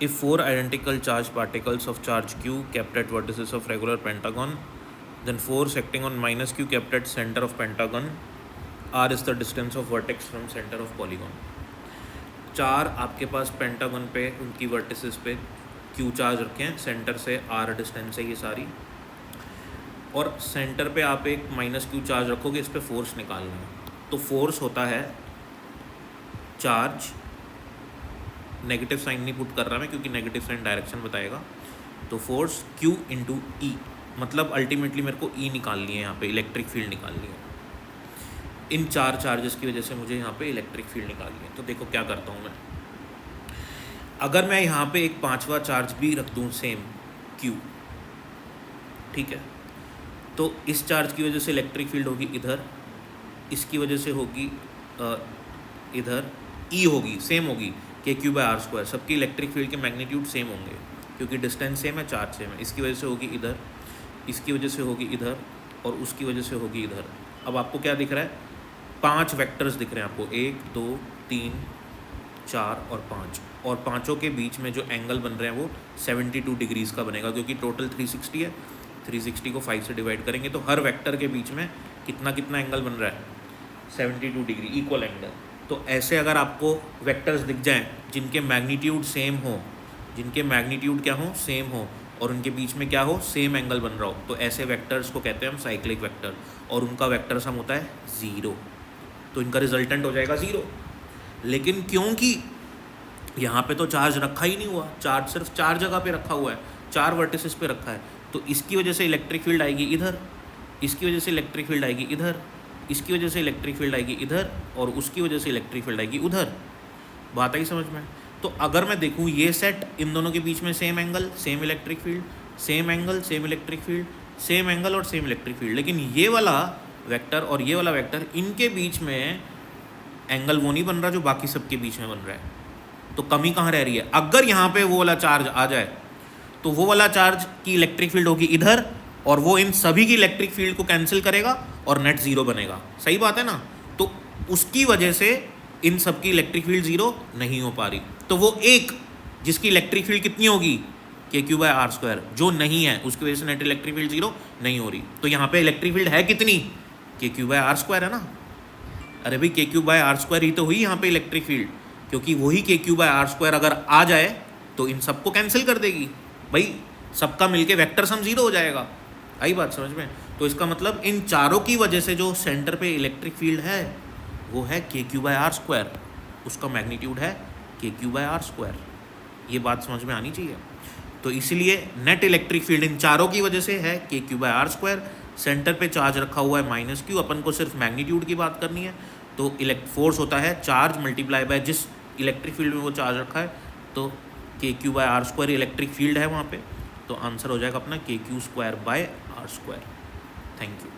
If four identical charged particles of charge q kept at vertices of regular pentagon, then force acting on minus q kept at center of pentagon, r is the distance of vertex from center of polygon. चार आपके पास pentagon पे उनकी vertices पे q charge रखे हैं, centre से r distance है ये सारी, और सेंटर पे आप एक माइनस q चार्ज रखोगे, इस पे फोर्स निकालना है. तो फोर्स होता है चार्ज, नेगेटिव साइन नहीं पुट कर रहा मैं क्योंकि नेगेटिव साइन डायरेक्शन बताएगा. तो फोर्स q इंटू ई, मतलब अल्टीमेटली मेरे को ई निकालनी है, यहाँ पे इलेक्ट्रिक फील्ड निकालनी है. इन चार चार्जेस की वजह से मुझे यहाँ पे इलेक्ट्रिक फील्ड निकालनी है. तो देखो क्या करता हूँ मैं. अगर मैं यहाँ पे एक पांचवा चार्ज भी रख दूँ सेम q, ठीक है, तो इस चार्ज की वजह से इलेक्ट्रिक फील्ड होगी इधर, इसकी वजह से होगी इधर, ई होगी सेम होगी KQ/R². सबकी इलेक्ट्रिक फील्ड के मैग्नीट्यूड सेम होंगे क्योंकि डिस्टेंस सेम है, चार्ज सेम है. इसकी वजह से होगी इधर, इसकी वजह से होगी इधर, और उसकी वजह से होगी इधर. अब आपको क्या दिख रहा है, पांच वेक्टर्स दिख रहे हैं आपको, 1 2 3 4 और 5, और पांचों के बीच में जो एंगल बन रहे हैं वो 72 डिग्रीज़ का बनेगा क्योंकि टोटल 360 है. 360 को 5 से डिवाइड करेंगे तो हर वेक्टर के बीच में कितना कितना एंगल बन रहा है, 72 डिग्री इक्वल एंगल. तो ऐसे अगर आपको वेक्टर्स दिख जाएं जिनके मैग्नीट्यूड सेम हो, जिनके मैग्नीट्यूड क्या हो, सेम हो, और उनके बीच में क्या हो, सेम एंगल बन रहा हो, तो ऐसे वेक्टर्स को कहते हैं हम साइक्लिक वेक्टर, और उनका वेक्टर सम होता है 0. तो इनका रिजल्टेंट हो जाएगा 0. लेकिन क्योंकि यहाँ पे तो चार्ज रखा ही नहीं हुआ, चार्ज सिर्फ 4 जगह पे रखा हुआ है, 4 वर्टिसेस पे रखा है, तो इसकी वजह से इलेक्ट्रिक फील्ड आएगी इधर, इसकी वजह से इलेक्ट्रिक फील्ड आएगी इधर, इसकी वजह से इलेक्ट्रिक फील्ड आएगी इधर, और उसकी वजह से इलेक्ट्रिक फील्ड आएगी उधर. बात आई समझ में. तो अगर मैं देखूँ ये सेट, इन दोनों के बीच में same angle, same electric field, same angle, same electric field, same angle और सेम इलेक्ट्रिक फील्ड, लेकिन ये वाला वेक्टर और ये वाला वेक्टर, इनके बीच में एंगल वो नहीं बन रहा जो बाकी सबके बीच में बन रहा है. तो कमी कहाँ रह रही है. अगर यहाँ पे वो वाला चार्ज आ जाए तो वो वाला चार्ज की इलेक्ट्रिक फील्ड होगी इधर, और वो इन सभी की इलेक्ट्रिक फील्ड को कैंसिल करेगा और नेट 0 बनेगा. सही बात है ना. तो उसकी वजह से इन सब की इलेक्ट्रिक फील्ड 0 नहीं हो पा रही. तो वो एक जिसकी इलेक्ट्रिक फील्ड कितनी होगी, KQ/R², जो नहीं है, उसकी वजह से नेट इलेक्ट्रिक फील्ड 0 नहीं हो रही. तो यहाँ पे इलेक्ट्रिक फील्ड है कितनी, KQ/R² है ना. अरे भाई KQ/R² ही तो हुई यहाँ पे इलेक्ट्रिक फील्ड, क्योंकि वही KQ/R² अगर आ जाए तो इन सबको कैंसिल कर देगी भाई, सबका मिलके वेक्टर सम 0 हो जाएगा. आई बात समझ में. तो इसका मतलब इन चारों की वजह से जो सेंटर पे इलेक्ट्रिक फील्ड है वो है KQ/R², उसका मैग्नीट्यूड है KQ/R². ये बात समझ में आनी चाहिए. तो इसलिए नेट इलेक्ट्रिक फील्ड इन चारों की वजह से है KQ/R². सेंटर पे चार्ज रखा हुआ है -Q, अपन को सिर्फ मैग्नीट्यूड की बात करनी है. तो फोर्स होता है चार्ज मल्टीप्लाई बाय जिस इलेक्ट्रिक फील्ड में वो चार्ज रखा है, तो KQ/R² इलेक्ट्रिक फील्ड है वहाँ पे. तो आंसर हो जाएगा अपना KQ²/R². Thank you.